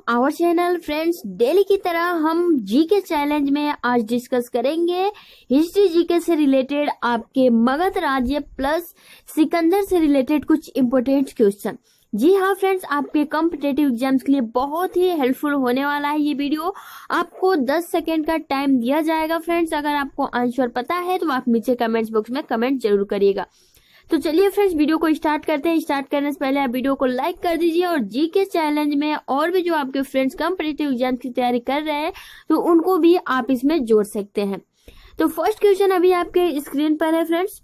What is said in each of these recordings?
Our channel friends. Daily की तरह हम जीके चैलेंज में आज डिस्कस करेंगे हिस्ट्री जीके से रिलेटेड आपके मगध राज्य प्लस सिकंदर से रिलेटेड कुछ इंपॉर्टेंट क्वेश्चन। जी हाँ फ्रेंड्स, आपके कॉम्पिटेटिव एग्जाम्स के लिए बहुत ही हेल्पफुल होने वाला है ये वीडियो। आपको 10 सेकेंड का टाइम दिया जाएगा फ्रेंड्स। अगर आपको आंसर पता है तो आप नीचे कमेंट्स बॉक्स में कमेंट जरूर करिएगा। तो चलिए फ्रेंड्स, वीडियो को स्टार्ट करते हैं। स्टार्ट करने से पहले आप वीडियो को लाइक कर दीजिए और जीके चैलेंज में और भी जो आपके फ्रेंड्स कॉम्पिटिटिव एग्जाम की तैयारी कर रहे हैं तो उनको भी आप इसमें जोड़ सकते हैं। तो फर्स्ट क्वेश्चन अभी आपके स्क्रीन पर है फ्रेंड्स।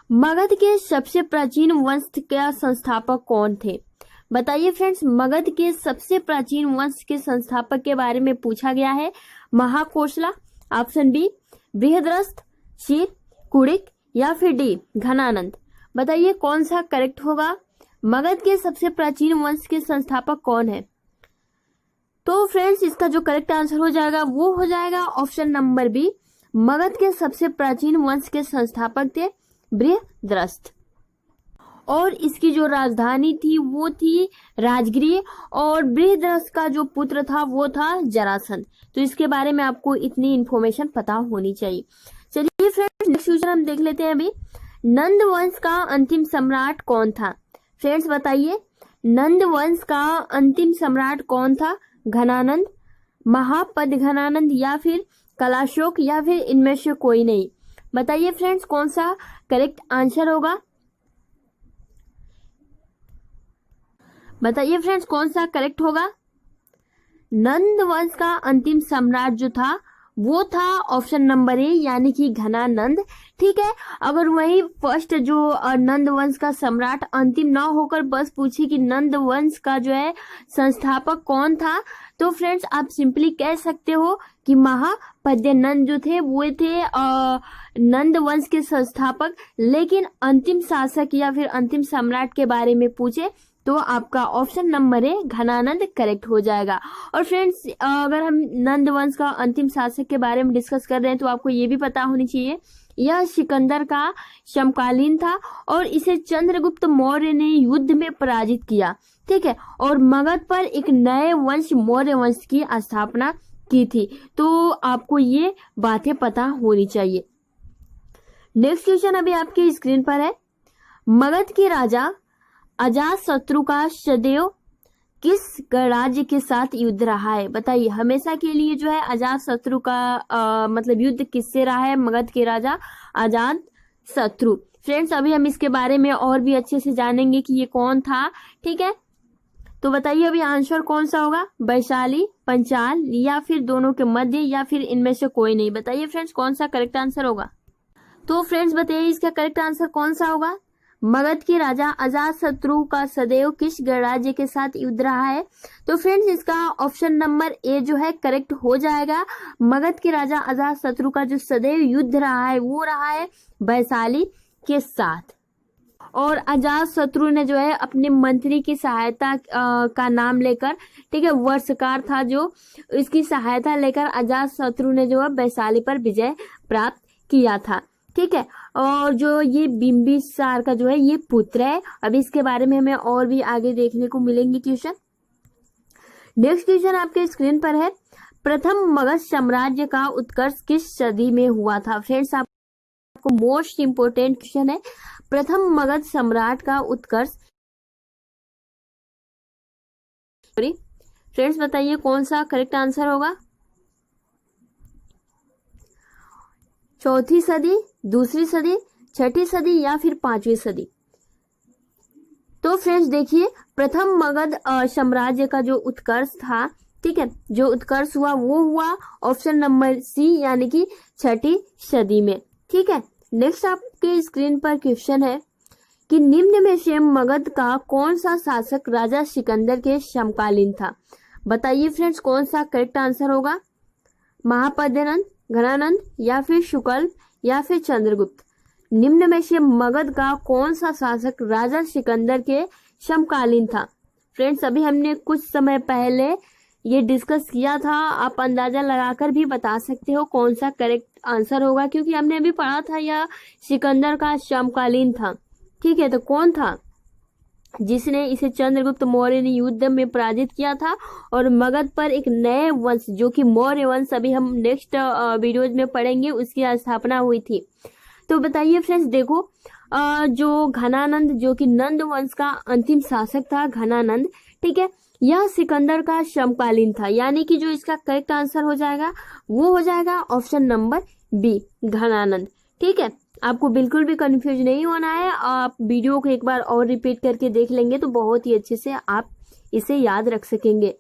मगध के सबसे प्राचीन वंश के संस्थापक कौन थे? बताइए फ्रेंड्स, मगध के सबसे प्राचीन वंश के संस्थापक के बारे में पूछा गया है। महाकोशला, ऑप्शन बी बृहद्रथ, सी कुड़िक या फिर डी घनानंद। बताइए कौन सा करेक्ट होगा। मगध के सबसे प्राचीन वंश के संस्थापक कौन है? तो फ्रेंड्स, इसका जो करेक्ट आंसर हो जाएगा वो हो जाएगा ऑप्शन नंबर बी। मगध के सबसे प्राचीन वंश के संस्थापक थे बृहद्रथ और इसकी जो राजधानी थी वो थी राजगृह और बृहद्रथ का जो पुत्र था वो था जरासंध। तो इसके बारे में आपको इतनी इंफॉर्मेशन पता होनी चाहिए। चलिए फ्रेंड्स, नेक्स्ट क्वेश्चन हम देख लेते हैं अभी। नंद वंश का अंतिम सम्राट कौन था? फ्रेंड्स बताइए, नंद वंश का अंतिम सम्राट कौन था? घनानंद, महापद घनानंद या फिर कलाशोक या फिर इनमें से कोई नहीं। बताइए फ्रेंड्स कौन सा करेक्ट आंसर होगा। बताइए फ्रेंड्स कौन सा करेक्ट होगा। नंद वंश का अंतिम सम्राट जो था वो था ऑप्शन नंबर ए यानी कि घनानंद। ठीक है, अगर वही फर्स्ट जो नंद वंश का सम्राट अंतिम ना होकर बस पूछे कि नंद वंश का जो है संस्थापक कौन था तो फ्रेंड्स आप सिंपली कह सकते हो कि महापद्यनंद जो थे वो थे नंद वंश के संस्थापक। लेकिन अंतिम शासक या फिर अंतिम सम्राट के बारे में पूछे तो आपका option number A Ghananand correct हो जाएगा। और फ्रेंड्स, अगर हम नंद वंश का अंतिम शासक के बारे में डिस्कस कर रहे हैं तो आपको ये भी पता होनी चाहिए यह सिकंदर का समकालीन था और इसे चंद्रगुप्त मौर्य ने युद्ध में पराजित किया। ठीक है, और मगध पर एक नए वंश मौर्य वंश की स्थापना की थी। तो आपको ये बातें पता होनी चाहिए। नेक्स्ट क्वेश्चन अभी आपकी स्क्रीन पर है। मगध के राजा अजातशत्रु का सदैव किस गणराज्य के साथ युद्ध रहा है? बताइए, हमेशा के लिए जो है अजातशत्रु का मतलब युद्ध किससे रहा है? मगध के राजा अजातशत्रु। फ्रेंड्स, अभी हम इसके बारे में और भी अच्छे से जानेंगे कि ये कौन था। ठीक है, तो बताइए अभी आंसर कौन सा होगा। वैशाली, पंचाल या फिर दोनों के मध्य या फिर इनमें से कोई नहीं। बताइए फ्रेंड्स कौन सा करेक्ट आंसर होगा। तो फ्रेंड्स बताइए इसका करेक्ट आंसर कौन सा होगा। मगध के राजा अजातशत्रु का सदैव किस गणराज्य के साथ युद्ध रहा है? तो फ्रेंड्स इसका ऑप्शन नंबर ए जो है करेक्ट हो जाएगा। मगध के राजा अजातशत्रु का जो सदैव युद्ध रहा है वो रहा है वैशाली के साथ। और अजातशत्रु ने जो है अपने मंत्री की सहायता का नाम लेकर, ठीक है, वर्षकार था जो, इसकी सहायता लेकर अजातशत्रु ने जो है वैशाली पर विजय प्राप्त किया था। ठीक है, और जो ये बिंबिसार का जो है ये पुत्र है। अब इसके बारे में हमें और भी आगे देखने को मिलेंगे क्वेश्चन। नेक्स्ट क्वेश्चन आपके स्क्रीन पर है। प्रथम मगध साम्राज्य का उत्कर्ष किस सदी में हुआ था? फ्रेंड्स आपको मोस्ट इंपोर्टेंट क्वेश्चन है। प्रथम मगध सम्राट का उत्कर्ष, फ्रेंड्स बताइए कौन सा करेक्ट आंसर होगा। चौथी सदी, दूसरी सदी, छठी सदी या फिर 5वीं सदी। तो फ्रेंड्स देखिए, प्रथम मगध साम्राज्य का जो उत्कर्ष था, ठीक है, जो उत्कर्ष हुआ वो हुआ ऑप्शन नंबर सी यानी कि छठी सदी में। ठीक है, नेक्स्ट आपके स्क्रीन पर क्वेश्चन है कि निम्न में से मगध का कौन सा शासक राजा सिकंदर के समकालीन था? बताइए फ्रेंड्स कौन सा करेक्ट आंसर होगा। महापद्यनंद, घनानंद या फिर शुक्ल या फिर चंद्रगुप्त। निम्न में से मगध का कौन सा शासक राजा सिकंदर के समकालीन था? फ्रेंड्स अभी हमने कुछ समय पहले ये डिस्कस किया था। आप अंदाजा लगाकर भी बता सकते हो कौन सा करेक्ट आंसर होगा, क्योंकि हमने अभी पढ़ा था यह सिकंदर का समकालीन था। ठीक है, तो कौन था? जिसने इसे चंद्रगुप्त मौर्य ने युद्ध में पराजित किया था और मगध पर एक नए वंश जो कि मौर्य वंश, अभी हम नेक्स्ट वीडियोज में पढ़ेंगे, उसकी स्थापना हुई थी। तो बताइए फ्रेंड्स, देखो जो घनानंद जो कि नंद वंश का अंतिम शासक था, घनानंद, ठीक है, यह सिकंदर का समकालीन था, यानी कि जो इसका करेक्ट आंसर हो जाएगा वो हो जाएगा ऑप्शन नंबर बी, घनानंद। ठीक है, आपको बिल्कुल भी कंफ्यूज नहीं होना है, आप वीडियो को एक बार और रिपीट करके देख लेंगे तो बहुत ही अच्छे से आप इसे याद रख सकेंगे।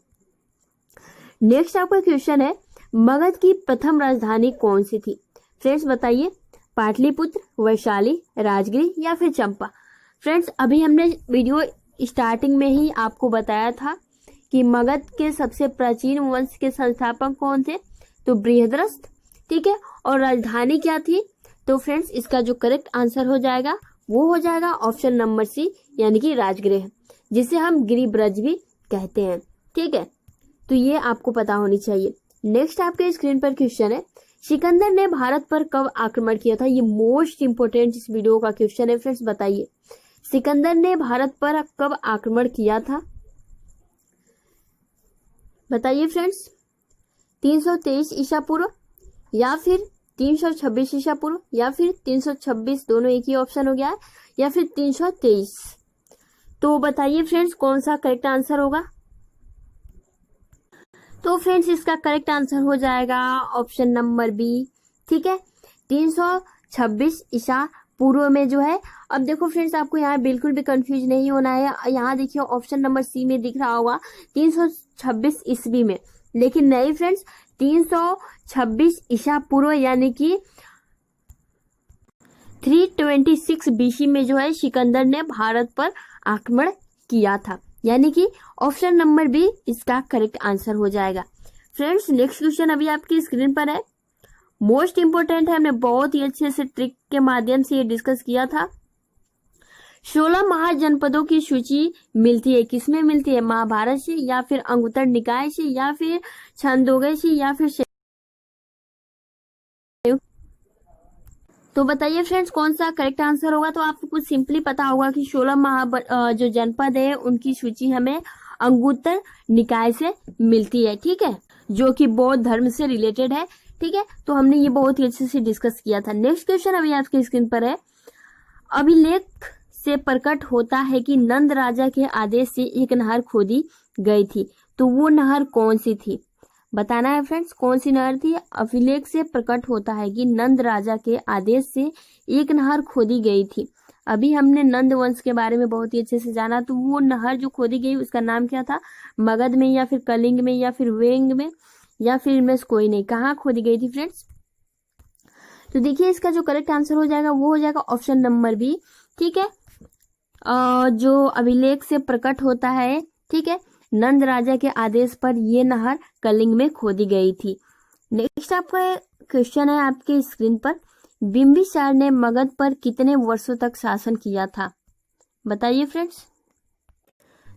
नेक्स्ट आपका क्वेश्चन है, मगध की प्रथम राजधानी कौन सी थी? फ्रेंड्स बताइए, पाटलिपुत्र, वैशाली, राजगिरी या फिर चंपा? फ्रेंड्स अभी हमने वीडियो स्टार्टिंग में ही आपको बताया था कि मगध के सबसे प्राचीन वंश के संस्थापक कौन थे, तो बृहद्रथ, ठीक है, और राजधानी क्या थी? तो फ्रेंड्स इसका जो करेक्ट आंसर हो जाएगा वो हो जाएगा ऑप्शन नंबर सी, यानी कि राजगृह, जिसे हम गिरिब्रज भी कहते हैं। ठीक है, तो ये आपको पता होनी चाहिए। नेक्स्ट आपके स्क्रीन पर क्वेश्चन है, सिकंदर ने भारत पर कब आक्रमण किया था? ये मोस्ट इंपोर्टेंट इस वीडियो का क्वेश्चन है। फ्रेंड्स बताइए, सिकंदर ने भारत पर कब आक्रमण किया था? बताइए फ्रेंड्स, 323 ईसा पूर्व या फिर 326 ईसा पूर्व या फिर 326, दोनों एक ही ऑप्शन हो गया है, या फिर 323। तो बताइए फ्रेंड्स कौन सा करेक्ट आंसर होगा? तो फ्रेंड्स इसका करेक्ट आंसर हो जाएगा ऑप्शन नंबर बी। ठीक है, 326 ईसा पूर्व में जो है। अब देखो फ्रेंड्स, आपको यहाँ बिल्कुल भी कंफ्यूज नहीं होना है। यहाँ देखिए ऑप्शन नंबर सी में दिख रहा होगा 326 ईस्वी में, लेकिन नहीं फ्रेंड्स, 326 ईसा पूर्व यानी कि 326 बीसी में जो है सिकंदर ने भारत पर आक्रमण किया था, यानी कि ऑप्शन नंबर बी इसका करेक्ट आंसर हो जाएगा। फ्रेंड्स नेक्स्ट क्वेश्चन अभी आपकी स्क्रीन पर है, मोस्ट इंपोर्टेंट है, हमने बहुत ही अच्छे से ट्रिक के माध्यम से ये डिस्कस किया था। 16 महाजनपदों की सूची मिलती है, किसमें मिलती है? महाभारत से या फिर अंगुत्तर निकाय से या फिर छांदोग्य से या फिर तो बताइए फ्रेंड्स कौन सा करेक्ट आंसर होगा? तो आपको कुछ सिंपली पता होगा कि 16 जो जनपद है उनकी सूची हमें अंगुत्तर निकाय से मिलती है। ठीक है, जो कि बौद्ध धर्म से रिलेटेड है। ठीक है, तो हमने ये बहुत ही अच्छे से डिस्कस किया था। नेक्स्ट क्वेश्चन अभी आपके स्क्रीन पर है, अभिलेख से प्रकट होता है कि नंद राजा के आदेश से एक नहर खोदी गई थी, तो वो नहर कौन सी थी? बताना है फ्रेंड्स कौन सी नहर थी। अभिलेख से प्रकट होता है कि नंद राजा के आदेश से एक नहर खोदी गई थी। अभी हमने नंद वंश के बारे में बहुत ही अच्छे से जाना, तो वो नहर जो खोदी गई उसका नाम क्या था? मगध में या फिर कलिंग में या फिर वेंग में या फिर इनमें से कोई नहीं। कहाँ खोदी गई थी फ्रेंड्स? तो देखिए इसका जो करेक्ट आंसर हो जाएगा वो हो जाएगा ऑप्शन नंबर बी। ठीक है, जो अभिलेख से प्रकट होता है, ठीक है, नंद राजा के आदेश पर ये नहर कलिंग में खोदी गई थी। नेक्स्ट आपका क्वेश्चन है आपके स्क्रीन पर, बिंबिसार ने मगध पर कितने वर्षों तक शासन किया था? बताइए फ्रेंड्स।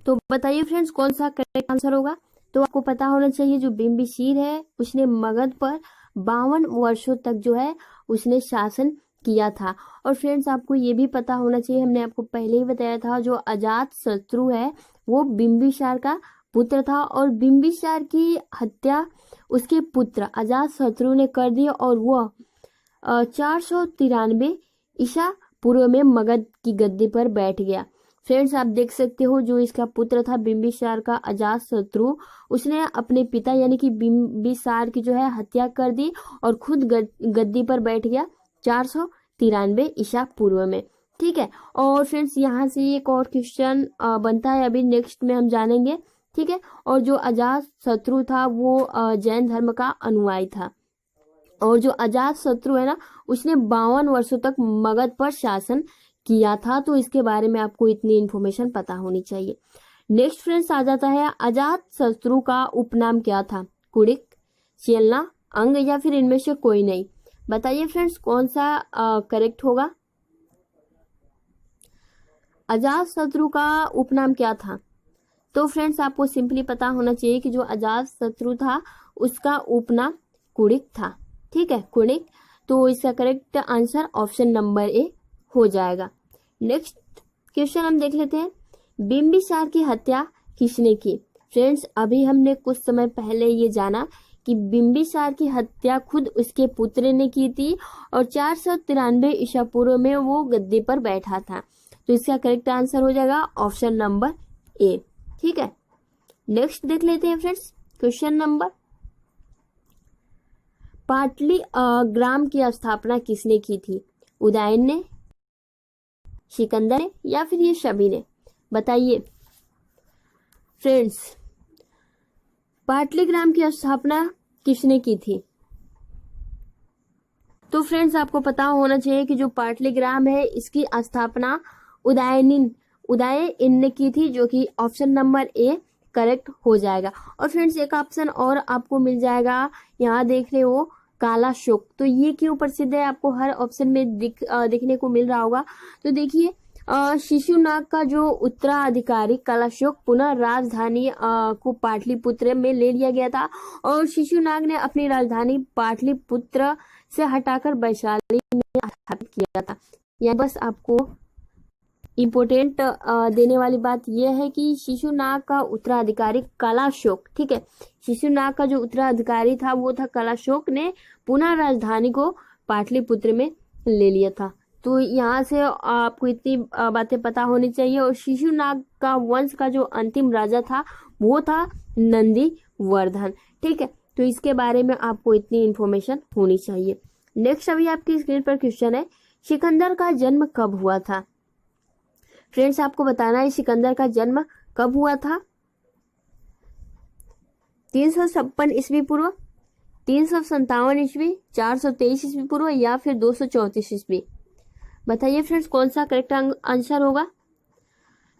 तो बताइए फ्रेंड्स कौन सा करेक्ट आंसर होगा? तो आपको पता होना चाहिए जो बिंबिसार है उसने मगध पर 52 वर्षों तक जो है उसने शासन किया था। और फ्रेंड्स आपको ये भी पता होना चाहिए, हमने आपको पहले ही बताया था, जो अजात शत्रु है वो बिंबिसार का पुत्र था और बिंबिसार की हत्या उसके पुत्र अजात शत्रु ने कर दी और वो 493 ईसा पूर्व में मगध की गद्दी पर बैठ गया। फ्रेंड्स आप देख सकते हो जो इसका पुत्र था बिंबिसार का अजात शत्रु, उसने अपने पिता यानी कि बिंबिसार की जो है हत्या कर दी और खुद गद्दी पर बैठ गया 493 ईसा पूर्व में। ठीक है, और फ्रेंड्स यहाँ से एक और क्वेश्चन बनता है, अभी नेक्स्ट में हम जानेंगे। ठीक है, और जो अजात शत्रु था वो जैन धर्म का अनुयायी था और जो अजात शत्रु है ना उसने 52 वर्षों तक मगध पर शासन किया था। तो इसके बारे में आपको इतनी इन्फॉर्मेशन पता होनी चाहिए। नेक्स्ट फ्रेंड्स आ जाता है, अजात शत्रु का उपनाम क्या था? कुड़िक, चेलना, अंग या फिर इनमें से कोई नहीं। बताइए फ्रेंड्स कौन सा करेक्ट होगा? अजात शत्रु का उपनाम क्या था? तो फ्रेंड्स आपको सिंपली पता होना चाहिए कि जो अजात शत्रु था उसका उपनाम कुड़िक था। ठीक है, कुड़िक। तो इसका करेक्ट आंसर ऑप्शन नंबर ए हो जाएगा। नेक्स्ट क्वेश्चन हम देख लेते हैं, बिंबिसार की हत्या किसने की? फ्रेंड्स, अभी हमने कुछ समय पहले ये जाना कि बिंबिसार की हत्या खुद उसके पुत्र ने की थी और 493 ईसा पूर्व में वो गद्दी पर बैठा था। तो इसका करेक्ट आंसर हो जाएगा ऑप्शन नंबर ए। ठीक है, नेक्स्ट देख लेते हैं फ्रेंड्स, क्वेश्चन नंबर, पाटली ग्राम की स्थापना किसने की थी? उदयन ने, सिकंदर ने, या फिर ये सभी ने? बताइए फ्रेंड्स, पाटलीग्राम की स्थापना किसने की थी? तो फ्रेंड्स, आपको पता होना चाहिए कि जो पाटलीग्राम है इसकी स्थापना उदयन ने की थी, जो कि ऑप्शन नंबर ए करेक्ट हो जाएगा। और फ्रेंड्स, एक ऑप्शन और आपको मिल जाएगा, यहाँ देख रहे हो काला शोक। तो ये क्यों प्रसिद्ध है, आपको हर ऑप्शन में दिखने को मिल रहा होगा। तो देखिए, शिशुनाग का जो उत्तराधिकारी कालाशोक पुनः राजधानी को पाटलिपुत्र में ले लिया गया था और शिशुनाग ने अपनी राजधानी पाटलिपुत्र से हटाकर वैशाली में स्थापित किया था। यह बस आपको इम्पोर्टेंट देने वाली बात यह है कि शिशुनाग का उत्तराधिकारी कालाशोक, ठीक है, शिशुनाग का जो उत्तराधिकारी था वो था कालाशोक, ने पुनः राजधानी को पाटलिपुत्र में ले लिया था। तो यहाँ से आपको इतनी बातें पता होनी चाहिए। और शिशुनाग का वंश का जो अंतिम राजा था वो था नंदीवर्धन। ठीक है, तो इसके बारे में आपको इतनी इन्फॉर्मेशन होनी चाहिए। नेक्स्ट अभी आपकी स्क्रीन पर क्वेश्चन है, सिकंदर का जन्म कब हुआ था? फ्रेंड्स, आपको बताना है सिकंदर का जन्म कब हुआ था। 356 ईस्वी पूर्व, 357 ईस्वी, 423 ईस्वी पूर्व, या फिर 234 ईस्वी? बताइए फ्रेंड्स, कौन सा करेक्ट आंसर होगा?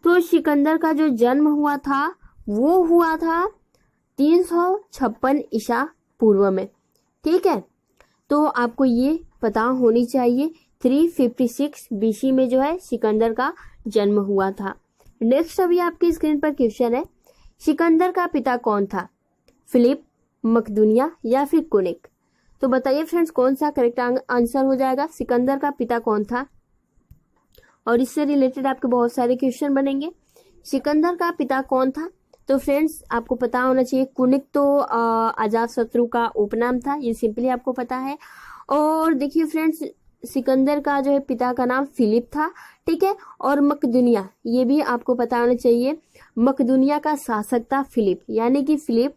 तो सिकंदर का जो जन्म हुआ था वो हुआ था 356 ईसा पूर्व में। ठीक है, तो आपको ये पता होनी चाहिए 356 बीसी में जो है सिकंदर का जन्म हुआ था। नेक्स्ट अभी आपकी स्क्रीन पर क्वेश्चन है, सिकंदर का पिता कौन था? फिलिप, मकदूनिया, या फिर कुनिक? तो बताइए फ्रेंड्स, कौन सा करेक्ट आंसर हो जाएगा? सिकंदर का पिता कौन था? और इससे रिलेटेड आपके बहुत सारे क्वेश्चन बनेंगे। सिकंदर का पिता कौन था? तो फ्रेंड्स, आपको पता होना चाहिए कुनिक तो अजातशत्रु का उपनाम था, ये सिंपली आपको पता है। और देखिए फ्रेंड्स, सिकंदर का जो है पिता का नाम फिलिप था। ठीक है, और मकदूनिया, ये भी आपको पता होना चाहिए, मकदूनिया का शासक था फिलिप, यानी कि फिलिप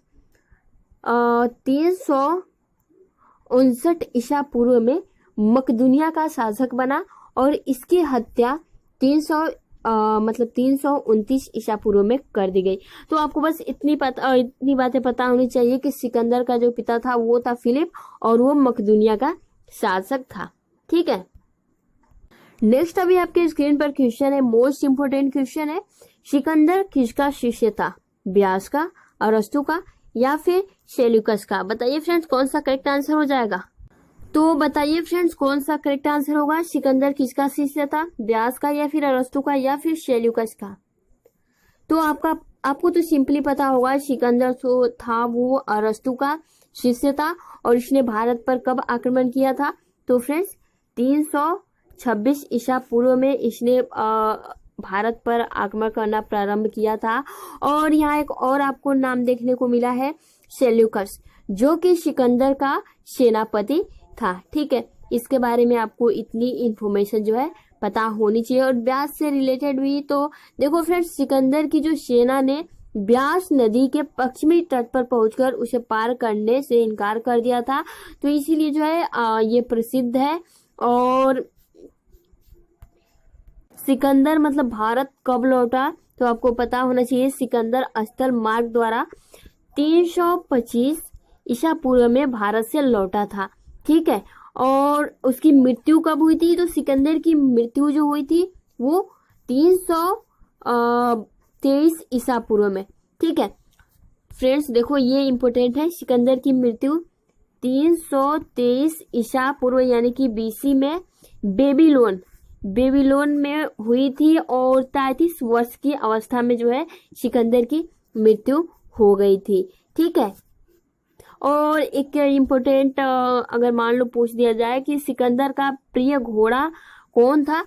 359 ईसा पूर्व में मकदूनिया का शासक बना और इसकी हत्या 329 ईसा पूर्व में कर दी गई। तो आपको बस इतनी बातें पता होनी चाहिए कि सिकंदर का जो पिता था वो था फिलिप और वो मकदूनिया का शासक था। ठीक है, नेक्स्ट अभी आपके स्क्रीन पर क्वेश्चन है, मोस्ट इंपोर्टेंट क्वेश्चन है, सिकंदर किसका शिष्य था? व्यास का, अरस्तु का, या फिर सेल्यूकस का? बताइए फ्रेंड्स, कौन सा करेक्ट आंसर हो जाएगा? तो बताइए फ्रेंड्स, कौन सा करेक्ट आंसर होगा? सिकंदर किसका शिष्य था? व्यास का, या फिर अरस्तु का, या फिर सेल्यूकस का? तो आपको तो सिंपली पता होगा, सिकंदर जो था वो अरस्तु का शिष्य था और इसने भारत पर कब आक्रमण किया था? तो फ्रेंड्स, 326 ईसा पूर्व में इसने भारत पर आक्रमण करना प्रारंभ किया था। और यहाँ एक और आपको नाम देखने को मिला है, सेल्यूकस, जो कि सिकंदर का सेनापति था। ठीक है, इसके बारे में आपको इतनी इंफॉर्मेशन जो है पता होनी चाहिए। और व्यास से रिलेटेड भी तो देखो फ्रेंड्स, सिकंदर की जो सेना ने व्यास नदी के पश्चिमी तट पर पहुंचकर उसे पार करने से इनकार कर दिया था, तो इसीलिए जो है ये प्रसिद्ध है। और सिकंदर मतलब भारत कब लौटा? तो आपको पता होना चाहिए, सिकंदर स्थल मार्ग द्वारा 325 ईसा पूर्व में भारत से लौटा था। ठीक है, और उसकी मृत्यु कब हुई थी? तो सिकंदर की मृत्यु जो हुई थी वो 323 ईसा पूर्व में। ठीक है फ्रेंड्स, देखो ये इंपॉर्टेंट है, सिकंदर की मृत्यु 323 ईसा पूर्व यानी कि बीसी में बेबीलोन में हुई थी और 33 वर्ष की अवस्था में जो है सिकंदर की मृत्यु हो गई थी। ठीक है, और एक इम्पोर्टेंट अगर मान लो पूछ दिया जाए कि सिकंदर का प्रिय घोड़ा कौन था?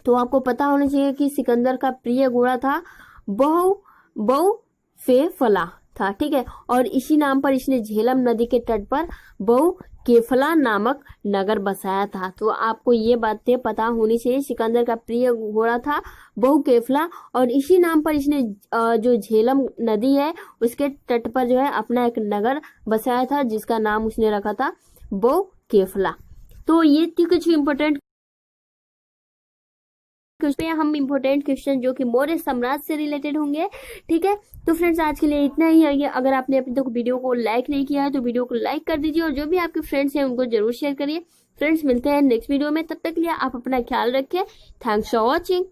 तो आपको पता होना चाहिए कि सिकंदर का प्रिय घोड़ा था बहु बहु फे फला था, ठीक है। और इसी नाम पर इसने झेलम नदी के तट पर बहु केफला नामक नगर बसाया था। तो आपको ये बातें पता होनी चाहिए। सिकंदर का प्रिय घोड़ा था बहु केफला और इसी नाम पर इसने जो झेलम नदी है उसके तट पर जो है अपना एक नगर बसाया था जिसका नाम उसने रखा था बहु केफला। तो ये थी कुछ इम्पोर्टेंट पे हम इम्पोर्टेंट क्वेश्चन जो कि मौर्य साम्राज्य से रिलेटेड होंगे, ठीक है। तो फ्रेंड्स आज के लिए इतना ही है। अगर आपने अभी तक वीडियो को लाइक नहीं किया है तो वीडियो को लाइक कर दीजिए और जो भी आपके फ्रेंड्स हैं उनको जरूर शेयर करिए। फ्रेंड्स मिलते हैं नेक्स्ट वीडियो में, तब तक के लिए आप अपना ख्याल रखें। Thanks for watching.